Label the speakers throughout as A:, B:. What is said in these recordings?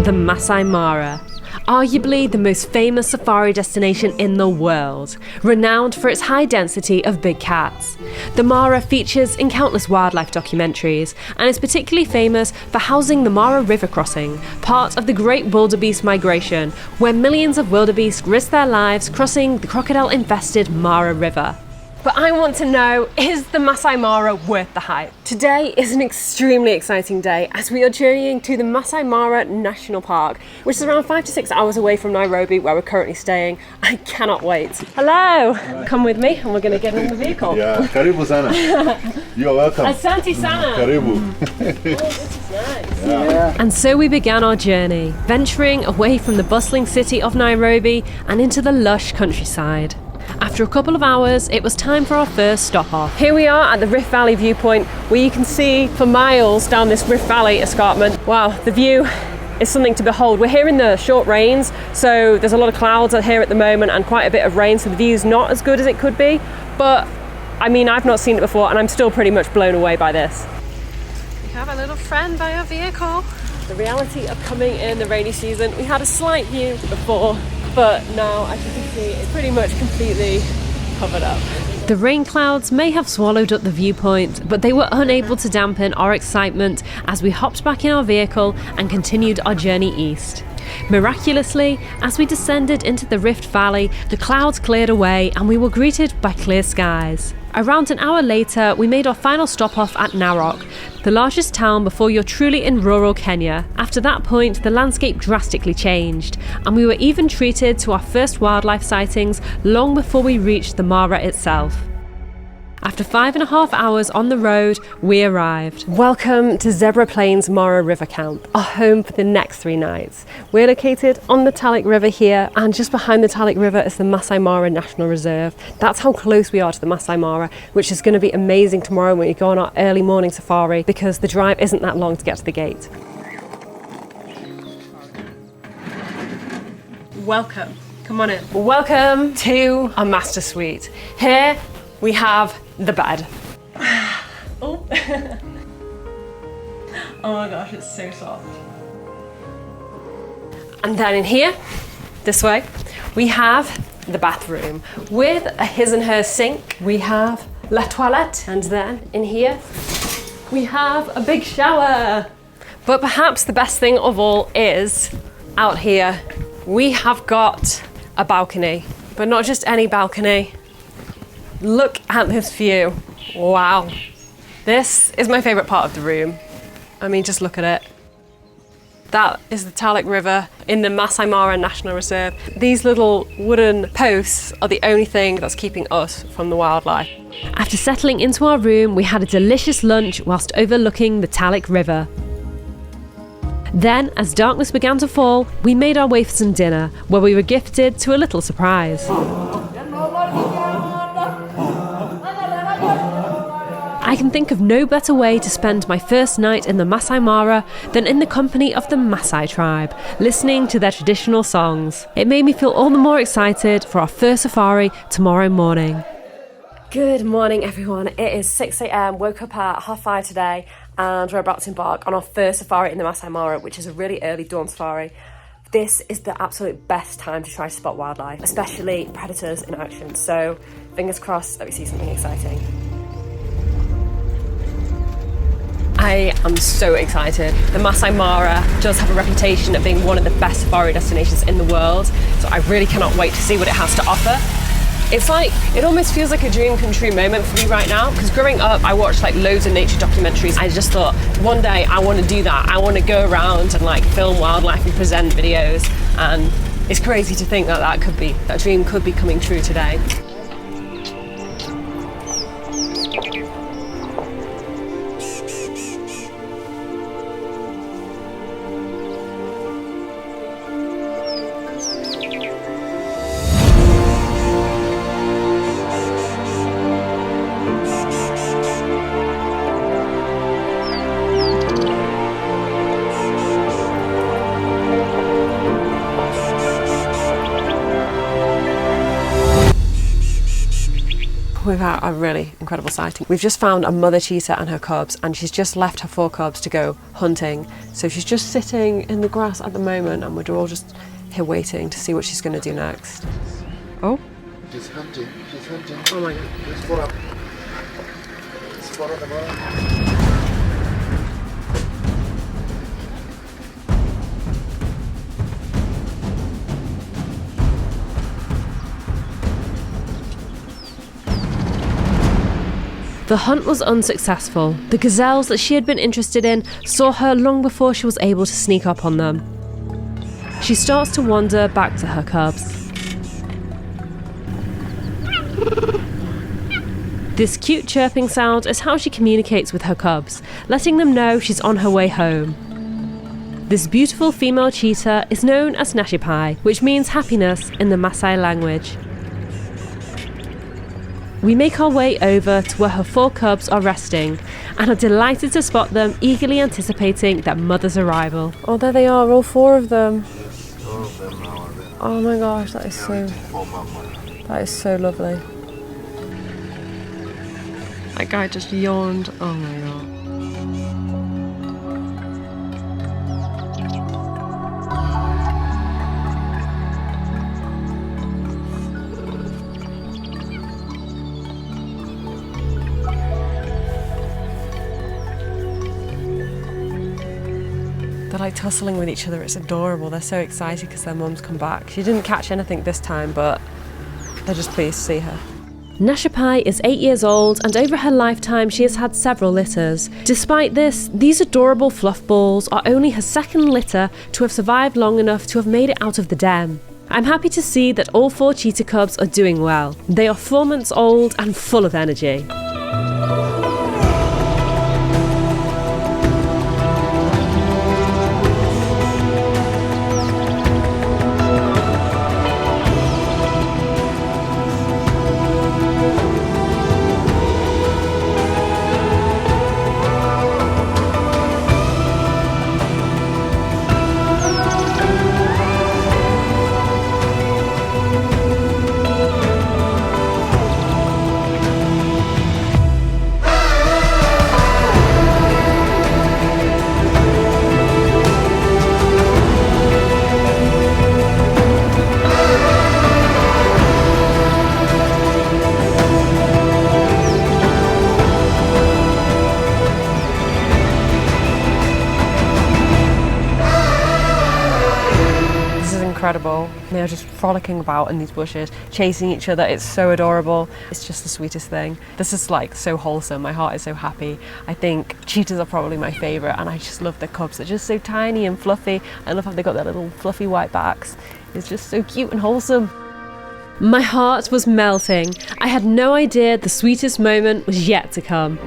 A: the Masai Mara. Arguably the most famous safari destination in the world, renowned for its high density of big cats. The Mara features in countless wildlife documentaries and is particularly famous for housing the Mara River crossing, part of the Great Wildebeest Migration, where millions of wildebeest risk their lives crossing the crocodile-infested Mara River. But I want to know, is the Masai Mara worth the hype? Today is an extremely exciting day as we are journeying to the Masai Mara National Park, which is around 5 to 6 hours away from Nairobi, where we're currently staying. I cannot wait. Hello! Come with me and we're going to get in the vehicle.
B: Yeah, karibu sana. You're welcome.
A: Asante sana.
B: Karibu.
A: This is nice.
B: Yeah.
A: And so we began our journey, venturing away from the bustling city of Nairobi and into the lush countryside. After a couple of hours, it was time for our first stop off. Here we are at the Rift Valley viewpoint, where you can see for miles down this Rift Valley escarpment. Wow, the view is something to behold. We're here in the short rains, so there's a lot of clouds here at the moment and quite a bit of rain, so the view's not as good as it could be. But I mean, I've not seen it before and I'm still pretty much blown away by this. We have a little friend by our vehicle. The reality of coming in the rainy season, we had a slight view before, but now, as you can see, it's pretty much completely covered up. The rain clouds may have swallowed up the viewpoint, but they were unable to dampen our excitement as we hopped back in our vehicle and continued our journey east. Miraculously, as we descended into the Rift Valley, the clouds cleared away and we were greeted by clear skies. Around an hour later, we made our final stop off at Narok, the largest town before you're truly in rural Kenya. After that point, the landscape drastically changed, and we were even treated to our first wildlife sightings long before we reached the Mara itself. After 5.5 hours on the road, we arrived. Welcome to Zebra Plains Mara River Camp, our home for the next 3 nights. We're located on the Talik River here, and just behind the Talik River is the Masai Mara National Reserve. That's how close we are to the Masai Mara, which is going to be amazing tomorrow when we go on our early morning safari, because the drive isn't that long to get to the gate. Welcome. Come on in. Welcome to our master suite. Here we have the bed. Oh. Oh my gosh, it's so soft. And then in here, this way, we have the bathroom with a his and her sink. We have la toilette, and then in here, we have a big shower. But perhaps the best thing of all is out here, we have got a balcony, but not just any balcony. Look at this view. Wow. This is my favourite part of the room. I mean, just look at it. That is the Talik River in the Masai Mara National Reserve. These little wooden posts are the only thing that's keeping us from the wildlife. After settling into our room, we had a delicious lunch whilst overlooking the Talik River. Then, as darkness began to fall, we made our way for some dinner, where we were gifted to a little surprise. I can think of no better way to spend my first night in the Masai Mara than in the company of the Masai tribe, listening to their traditional songs. It made me feel all the more excited for our first safari tomorrow morning. Good morning, everyone. It is 6 a.m. Woke up at 5:30 today, and we're about to embark on our first safari in the Masai Mara, which is a really early dawn safari. This is the absolute best time to try to spot wildlife, especially predators in action. So fingers crossed that we see something exciting. I am so excited. The Masai Mara does have a reputation of being one of the best safari destinations in the world, so I really cannot wait to see what it has to offer. It's like, it almost feels like a dream come true moment for me right now, because growing up I watched like loads of nature documentaries. I just thought one day I want to do that. I want to go around and like film wildlife and present videos, and it's crazy to think that that dream could be coming true today. had a really incredible sighting. We've just found a mother cheetah and her cubs, and she's just left her 4 cubs to go hunting. So she's just sitting in the grass at the moment, and we're all just here waiting to see what she's going to do next. Oh.
B: She's hunting. She's hunting.
A: Oh my God.
B: Let's put up. Let's put up the bottom.
A: The hunt was unsuccessful. The gazelles that she had been interested in saw her long before she was able to sneak up on them. She starts to wander back to her cubs. This cute chirping sound is how she communicates with her cubs, letting them know she's on her way home. This beautiful female cheetah is known as Nashipai, which means happiness in the Masai language. We make our way over to where her 4 cubs are resting and are delighted to spot them, eagerly anticipating their mother's arrival. Oh, there they are, all 4 of them.
B: Yes, all of them now are there.
A: Oh my gosh, that is so lovely. That guy just yawned. Oh my God. They're like tussling with each other. It's adorable. They're so excited because their mum's come back. She didn't catch anything this time, but they're just pleased to see her. Nashipai is 8 years old, and over her lifetime she has had several litters. Despite this, these adorable fluff balls are only her 2nd litter to have survived long enough to have made it out of the den. I'm happy to see that all 4 cheetah cubs are doing well. They are 4 months old and full of energy. Incredible. They're just frolicking about in these bushes, chasing each other. It's so adorable. It's just the sweetest thing. This is like so wholesome. My heart is so happy. I think cheetahs are probably my favourite, and I just love the cubs. They're just so tiny and fluffy. I love how they got their little fluffy white backs. It's just so cute and wholesome. My heart was melting. I had no idea the sweetest moment was yet to come.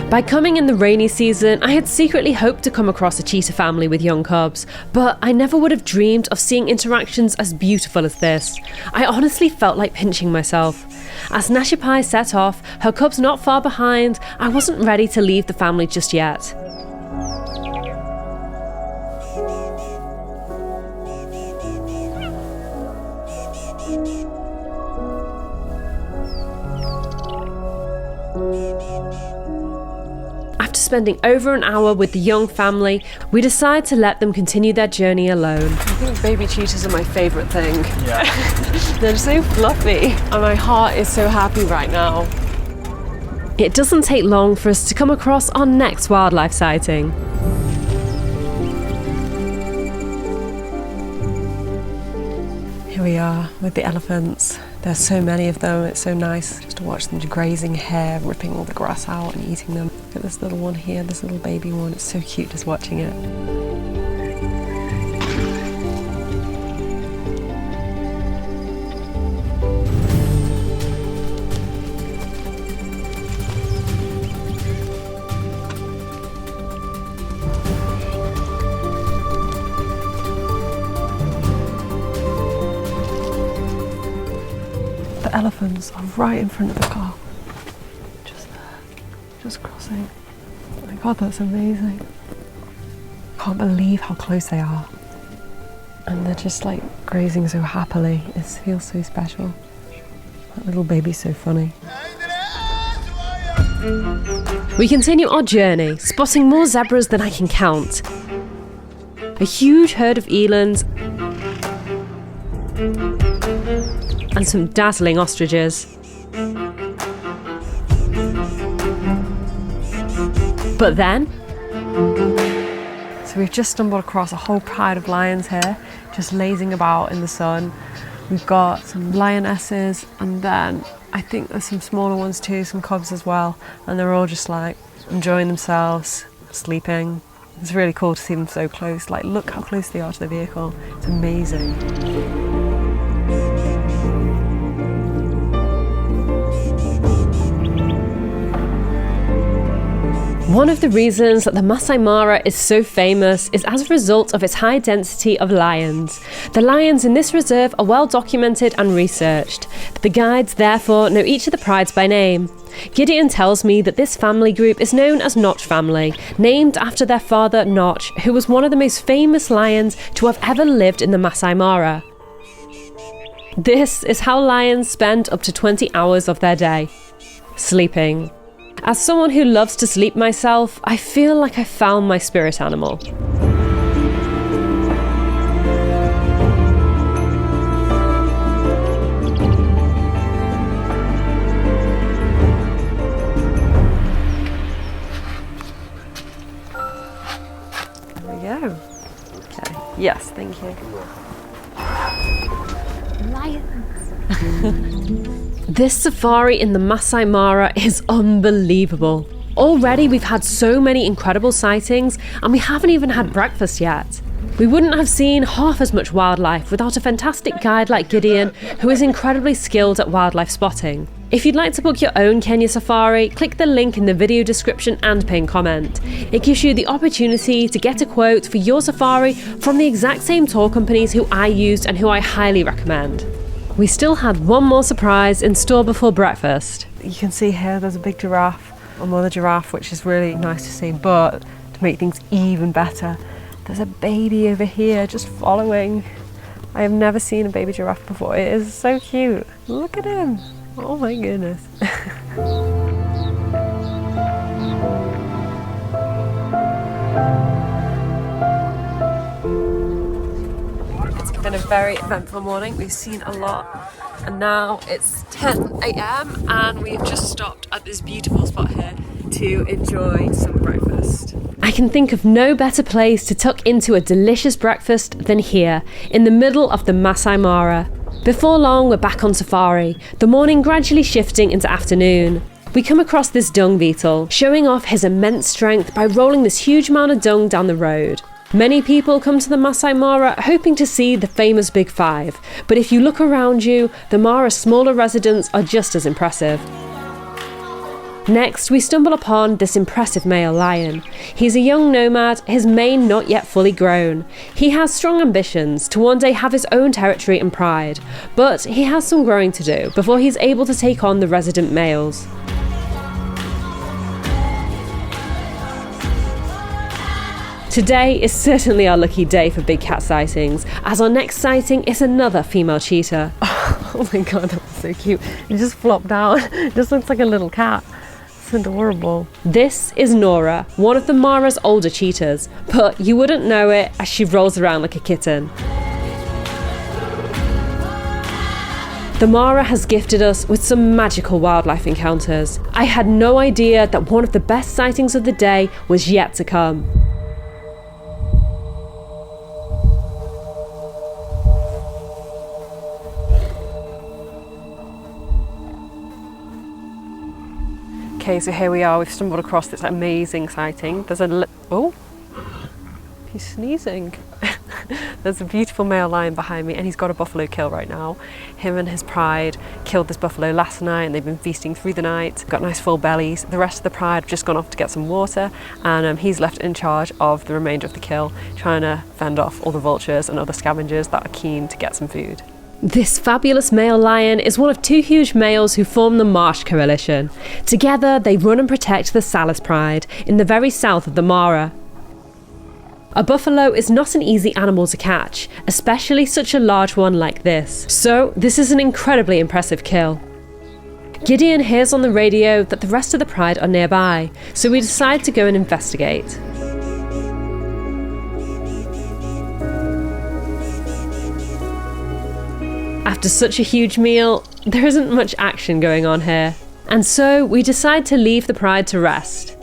A: By coming in the rainy season, I had secretly hoped to come across a cheetah family with young cubs, but I never would have dreamed of seeing interactions as beautiful as this. I honestly felt like pinching myself. As Nashipai set off, her cubs not far behind, I wasn't ready to leave the family just yet. After spending over an hour with the young family, we decide to let them continue their journey alone. I think baby cheetahs are my favourite thing.
B: Yeah.
A: They're so fluffy, and my heart is so happy right now. It doesn't take long for us to come across our next wildlife sighting. Here we are with the elephants. There's so many of them. It's so nice just to watch them grazing here, ripping all the grass out and eating them. Look at this little one here, this little baby one. It's so cute just watching it. elephants are right in front of the car. Just there, just crossing. Oh my God, that's amazing. Can't believe how close they are. And they're just like grazing so happily. It feels so special. That little baby's so funny. We continue our journey, spotting more zebras than I can count. A huge herd of elands and some dazzling ostriches. But then... So we've just stumbled across a whole pride of lions here, just lazing about in the sun. We've got some lionesses, and then I think there's some smaller ones too, some cubs as well, and they're all just like enjoying themselves, sleeping. It's really cool to see them so close. Like, look how close they are to the vehicle. It's amazing. One of the reasons that the Masai Mara is so famous is as a result of its high density of lions. The lions in this reserve are well documented and researched. The guides therefore know each of the prides by name. Gideon tells me that this family group is known as Notch family, named after their father Notch, who was one of the most famous lions to have ever lived in the Masai Mara. This is how lions spend up to 20 hours of their day. Sleeping. As someone who loves to sleep myself, I feel like I found my spirit animal. There we go. Okay. Yes, thank you. Lions. This safari in the Masai Mara is unbelievable. Already we've had so many incredible sightings and we haven't even had breakfast yet. We wouldn't have seen half as much wildlife without a fantastic guide like Gideon, who is incredibly skilled at wildlife spotting. If you'd like to book your own Kenya safari, click the link in the video description and pin comment. It gives you the opportunity to get a quote for your safari from the exact same tour companies who I used and who I highly recommend. We still had one more surprise in store before breakfast. You can see here there's a big giraffe, a mother giraffe, which is really nice to see, but to make things even better, there's a baby over here just following. I have never seen a baby giraffe before. It is so cute. Look at him. Oh my goodness. It's been a very eventful morning. We've seen a lot, and now it's 10 a.m. and we've just stopped at this beautiful spot here to enjoy some breakfast. I can think of no better place to tuck into a delicious breakfast than here, in the middle of the Masai Mara. Before long, we're back on safari, the morning gradually shifting into afternoon. We come across this dung beetle, showing off his immense strength by rolling this huge amount of dung down the road. Many people come to the Masai Mara hoping to see the famous Big Five, but if you look around you, the Mara's smaller residents are just as impressive. Next, we stumble upon this impressive male lion. He's a young nomad, his mane not yet fully grown. He has strong ambitions to one day have his own territory and pride, but he has some growing to do before he's able to take on the resident males. Today is certainly our lucky day for big cat sightings, as our next sighting is another female cheetah. Oh my god, that was so cute. It just flopped down. It just looks like a little cat. It's adorable. This is Nora, one of the Mara's older cheetahs, but you wouldn't know it as she rolls around like a kitten. The Mara has gifted us with some magical wildlife encounters. I had no idea that one of the best sightings of the day was yet to come. Okay, so here we are, we've stumbled across this amazing sighting. There's oh, he's sneezing. There's a beautiful male lion behind me and he's got a buffalo kill right now. Him and his pride killed this buffalo last night and they've been feasting through the night. Got nice full bellies. The rest of the pride have just gone off to get some water and he's left in charge of the remainder of the kill, trying to fend off all the vultures and other scavengers that are keen to get some food. This fabulous male lion is one of two huge males who form the Marsh Coalition. Together, they run and protect the Salis Pride in the very south of the Mara. A buffalo is not an easy animal to catch, especially such a large one like this. So, this is an incredibly impressive kill. Gideon hears on the radio that the rest of the pride are nearby, so we decide to go and investigate. After such a huge meal, there isn't much action going on here, and so we decide to leave the pride to rest.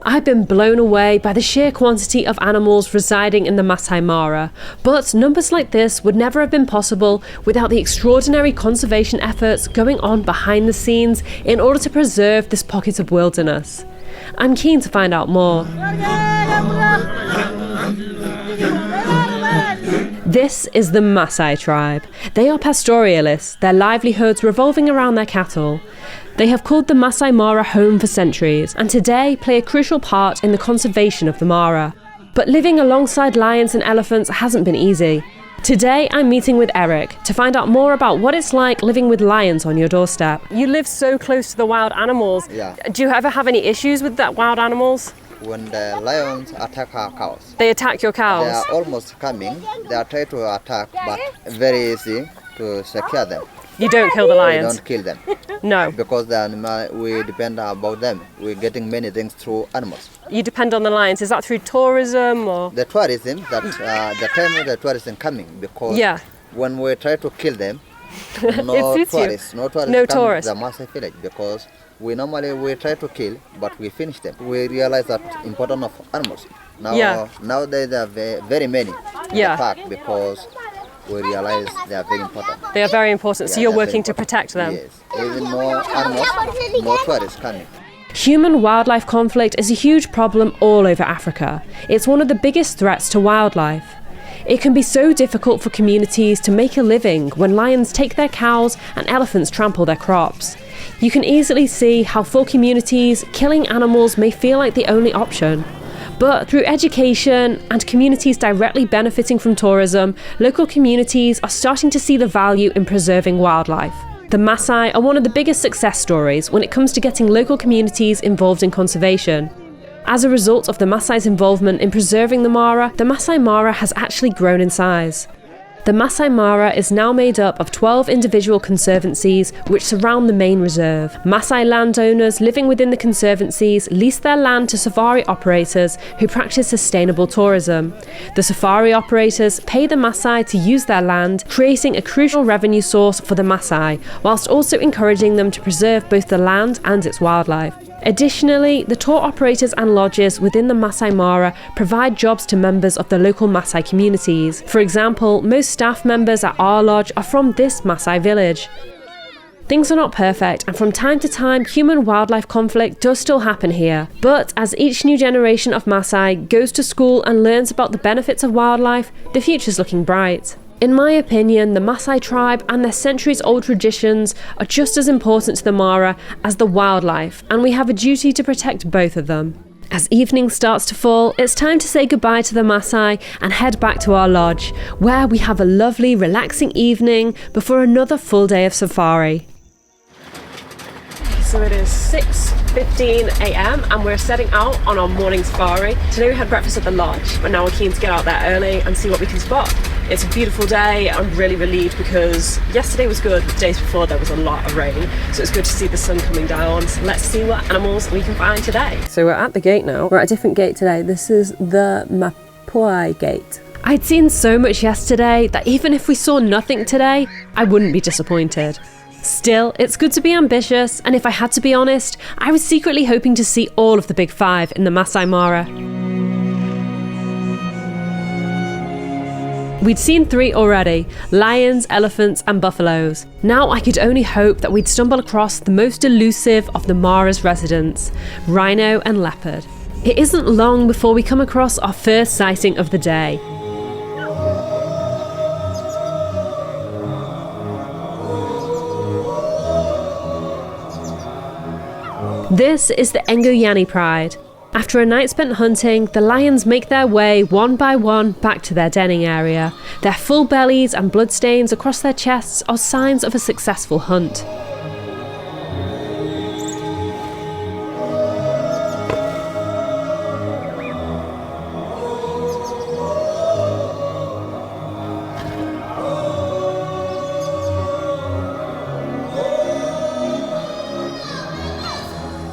A: I've been blown away by the sheer quantity of animals residing in the Masai Mara, but numbers like this would never have been possible without the extraordinary conservation efforts going on behind the scenes in order to preserve this pocket of wilderness. I'm keen to find out more. This is the Masai tribe. They are pastoralists, their livelihoods revolving around their cattle. They have called the Masai Mara home for centuries, and today play a crucial part in the conservation of the Mara. But living alongside lions and elephants hasn't been easy. Today I'm meeting with Eric to find out more about what it's like living with lions on your doorstep. You live so close to the wild animals.
C: Yeah.
A: Do you ever have any issues with that wild animals?
C: When the lions attack our cows,
A: They attack your
C: they
A: cows?
C: are almost coming. They are trying to attack, but very easy to secure them.
A: You don't kill the
C: We
A: lions?
C: don't kill them
A: No.
C: because the animal, we depend about them. We're getting many things through animals.
A: You depend on the lions. Is that through tourism or?
C: The tourism, that the time of the tourism coming, because
A: Yeah.
C: when we try to kill them,
A: It
C: no
A: suits you.
C: tourists
A: No
C: come to
A: tourists.
C: the Masai village, because we try to kill, but we finish them. We realize that importance of animals. Now,
A: Yeah.
C: nowadays there are very many in
A: Yeah.
C: the park, because we realize they are very important.
A: They are very important, so
C: Yeah,
A: you're
C: they're very
A: working to
C: important.
A: protect them.
C: Yes, even more animals, more tourists coming.
A: Human-wildlife conflict is a huge problem all over Africa. It's one of the biggest threats to wildlife. It can be so difficult for communities to make a living when lions take their cows and elephants trample their crops. You can easily see how for communities, killing animals may feel like the only option. But through education and communities directly benefiting from tourism, local communities are starting to see the value in preserving wildlife. The Masai are one of the biggest success stories when it comes to getting local communities involved in conservation. As a result of the Masai's involvement in preserving the Mara, the Masai Mara has actually grown in size. The Masai Mara is now made up of 12 individual conservancies which surround the main reserve. Masai landowners living within the conservancies lease their land to safari operators who practice sustainable tourism. The safari operators pay the Masai to use their land, creating a crucial revenue source for the Masai, whilst also encouraging them to preserve both the land and its wildlife. Additionally, the tour operators and lodges within the Masai Mara provide jobs to members of the local Masai communities. For example, most staff members at our lodge are from this Masai village. Things are not perfect, and from time to time, human-wildlife conflict does still happen here. But as each new generation of Masai goes to school and learns about the benefits of wildlife, the future's looking bright. In my opinion, the Masai tribe and their centuries-old traditions are just as important to the Mara as the wildlife, and we have a duty to protect both of them. As evening starts to fall, it's time to say goodbye to the Masai and head back to our lodge, where we have a lovely, relaxing evening before another full day of safari. So it is 6:15 a.m. and we're setting out on our morning safari. Today we had breakfast at the lodge, but now we're keen to get out there early and see what we can spot. It's a beautiful day. I'm really relieved because yesterday was good, but the days before there was a lot of rain. So it's good to see the sun coming down. So let's see what animals we can find today. So we're at the gate now. We're at a different gate today. This is the Mapui gate. I'd seen so much yesterday that even if we saw nothing today, I wouldn't be disappointed. Still, it's good to be ambitious, and if I had to be honest, I was secretly hoping to see all of the big five in the Masai Mara. We'd seen 3 already: lions, elephants and buffaloes. Now I could only hope that we'd stumble across the most elusive of the Mara's residents, rhino and leopard. It isn't long before we come across our first sighting of the day. This is the Ngoyani Pride, After a night spent hunting, the lions make their way one by one back to their denning area. Their full bellies and bloodstains across their chests are signs of a successful hunt.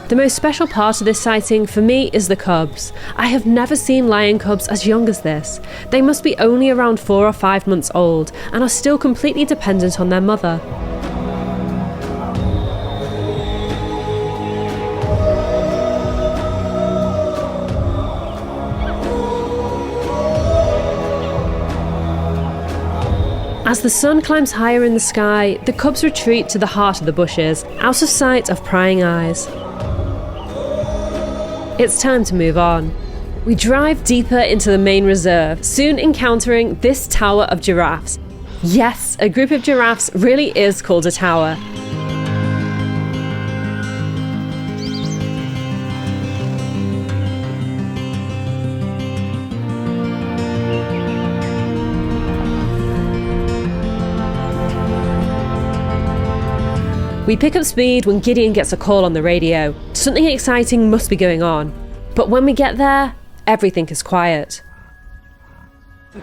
A: The most special part of this sighting for me is the cubs. I have never seen lion cubs as young as this. They must be only around 4 or 5 months old and are still completely dependent on their mother. As the sun climbs higher in the sky, the cubs retreat to the heart of the bushes, out of sight of prying eyes. It's time to move on. We drive deeper into the main reserve, soon encountering this tower of giraffes. Yes, a group of giraffes really is called a tower. We pick up speed when Gideon gets a call on the radio. Something exciting must be going on. But when we get there, everything is quiet.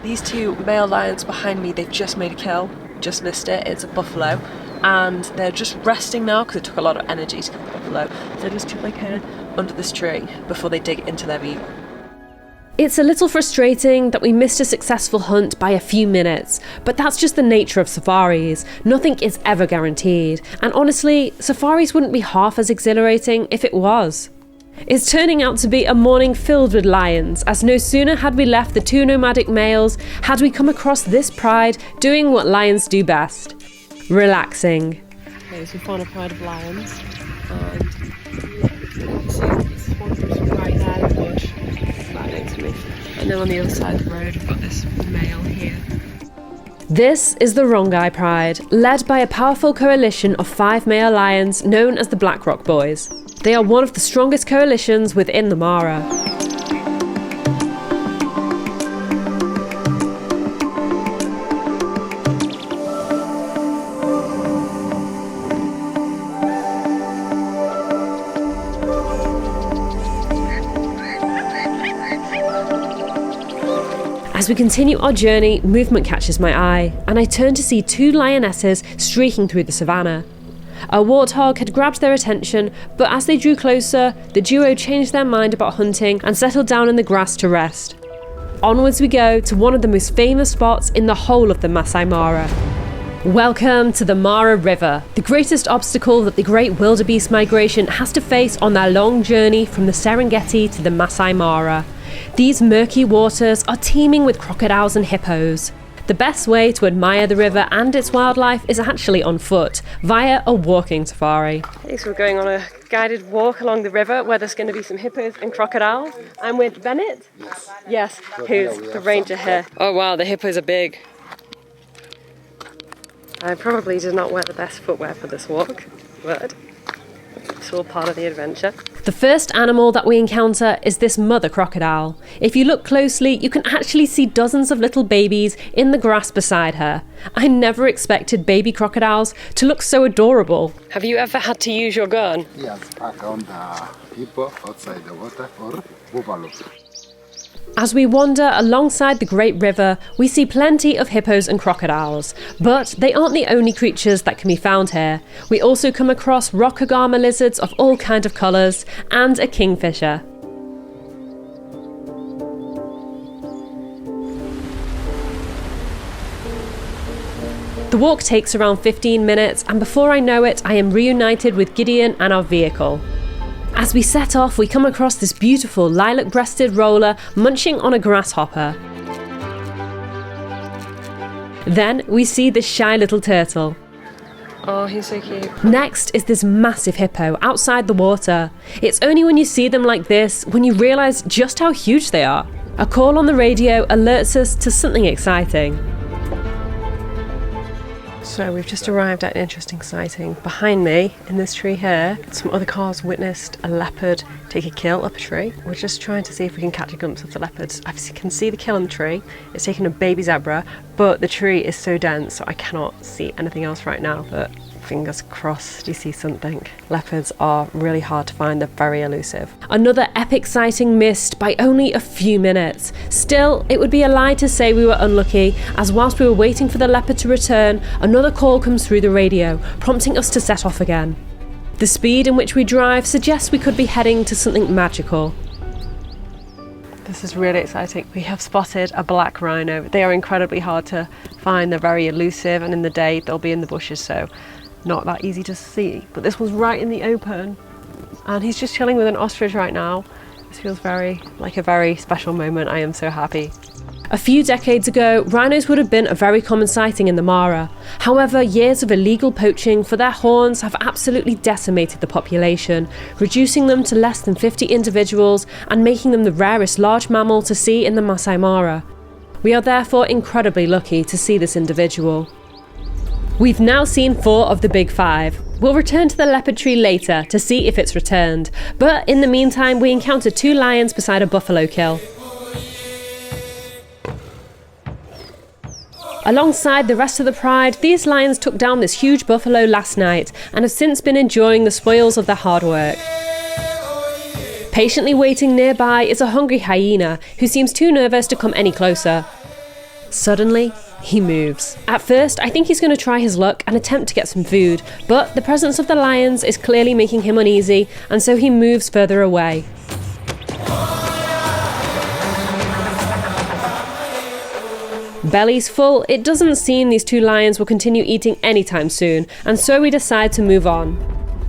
D: These 2 male lions behind me, they've just made a kill. Just missed it. It's a buffalo. And they're just resting now because it took a lot of energy to kill the buffalo. They're just chilling here under this tree before they dig into their meat.
A: It's a little frustrating that we missed a successful hunt by a few minutes, but that's just the nature of safaris. Nothing is ever guaranteed, and honestly, safaris wouldn't be half as exhilarating if it was. It's turning out to be a morning filled with lions, as no sooner had we left the 2 nomadic males, had we come across this pride doing what lions do best: relaxing.
D: Okay, so we found a pride of lions, and this one just right there in the bush. Next to me. And then on the other side of the road we've got this male here.
A: This is the Rongai Pride, led by a powerful coalition of 5 male lions known as the Black Rock Boys. They are one of the strongest coalitions within the Mara. As we continue our journey, movement catches my eye, and I turn to see 2 lionesses streaking through the savannah. A warthog had grabbed their attention, but as they drew closer, the duo changed their mind about hunting and settled down in the grass to rest. Onwards we go to one of the most famous spots in the whole of the Masai Mara. Welcome to the Mara River, the greatest obstacle that the great wildebeest migration has to face on their long journey from the Serengeti to the Masai Mara. These murky waters are teeming with crocodiles and hippos. The best way to admire the river and its wildlife is actually on foot, via a walking safari. Okay, so we're going on a guided walk along the river where there's going to be some hippos and crocodiles. I'm with Bennett? Yes, who's the ranger here. Oh wow, the hippos are big. I probably did not wear the best footwear for this walk, but it's all part of the adventure. The first animal that we encounter is this mother crocodile. If you look closely, you can actually see dozens of little babies in the grass beside her. I never expected baby crocodiles to look so adorable. Have you ever had to use your gun?
B: Yes, I found hippo outside the water or buffalo.
A: As we wander alongside the Great River, we see plenty of hippos and crocodiles. But they aren't the only creatures that can be found here. We also come across rockagama lizards of all kinds of colours and a kingfisher. The walk takes around 15 minutes, and before I know it, I am reunited with Gideon and our vehicle. As we set off, we come across this beautiful lilac-breasted roller munching on a grasshopper. Then we see this shy little turtle.
D: Oh, he's so cute.
A: Next is this massive hippo outside the water. It's only when you see them like this when you realise just how huge they are. A call on the radio alerts us to something exciting. So we've just arrived at an interesting sighting. Behind me, in this tree here, some other cars witnessed a leopard take a kill up a tree. We're just trying to see if we can catch a glimpse of the leopard. I can see the kill on the tree. It's taking a baby zebra, but the tree is so dense, so I cannot see anything else right now, but fingers crossed you see something. Leopards are really hard to find, they're very elusive. Another epic sighting missed by only a few minutes. Still, it would be a lie to say we were unlucky, as whilst we were waiting for the leopard to return, another call comes through the radio, prompting us to set off again. The speed in which we drive suggests we could be heading to something magical. This is really exciting. We have spotted a black rhino. They are incredibly hard to find, they're very elusive, and in the day they'll be in the bushes, so not that easy to see. But this one's right in the open, and he's just chilling with an ostrich right now. This feels like a very special moment. I am so happy. A few decades ago, rhinos would have been a very common sighting in the Mara. However, years of illegal poaching for their horns have absolutely decimated the population, reducing them to less than 50 individuals and making them the rarest large mammal to see in the Masai Mara. We are therefore incredibly lucky to see this individual. We've now seen 4 of the big 5. We'll return to the leopard tree later to see if it's returned, but in the meantime we encountered 2 lions beside a buffalo kill. Alongside the rest of the pride, these lions took down this huge buffalo last night and have since been enjoying the spoils of their hard work. Patiently waiting nearby is a hungry hyena who seems too nervous to come any closer. Suddenly, he moves. At first, I think he's going to try his luck and attempt to get some food, but the presence of the lions is clearly making him uneasy, and so he moves further away. Bellies full, it doesn't seem these 2 lions will continue eating anytime soon, and so we decide to move on.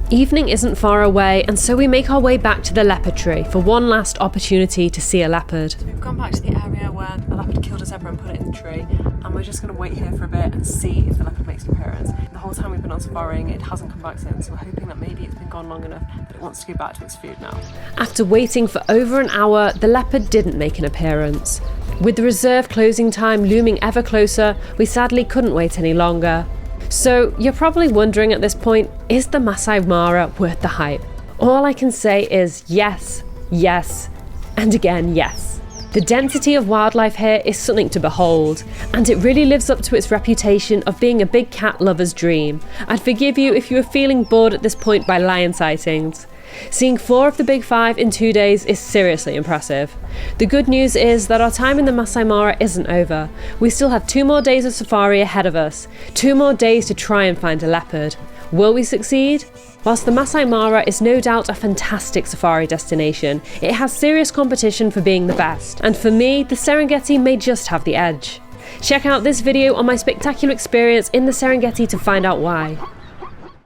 A: Evening isn't far away, and so we make our way back to the leopard tree for one last opportunity to see a leopard.
D: We've gone back to the area where the leopard killed a zebra and put it in the tree, and we're just going to wait here for a bit and see if the leopard makes an appearance. The whole time we've been on safaring, it hasn't come back since. We're hoping that maybe it's been gone long enough that it wants to go back to its food now.
A: After waiting for over an hour, the leopard didn't make an appearance. With the reserve closing time looming ever closer, we sadly couldn't wait any longer. So you're probably wondering at this point, is the Masai Mara worth the hype? All I can say is yes, yes, and again yes. The density of wildlife here is something to behold, and it really lives up to its reputation of being a big cat lover's dream. I'd forgive you if you were feeling bored at this point by lion sightings. Seeing 4 of the big 5 in 2 days is seriously impressive. The good news is that our time in the Masai Mara isn't over. We still have 2 more days of safari ahead of us, 2 more days to try and find a leopard. Will we succeed? Whilst the Masai Mara is no doubt a fantastic safari destination, it has serious competition for being the best, and for me, the Serengeti may just have the edge. Check out this video on my spectacular experience in the Serengeti to find out why.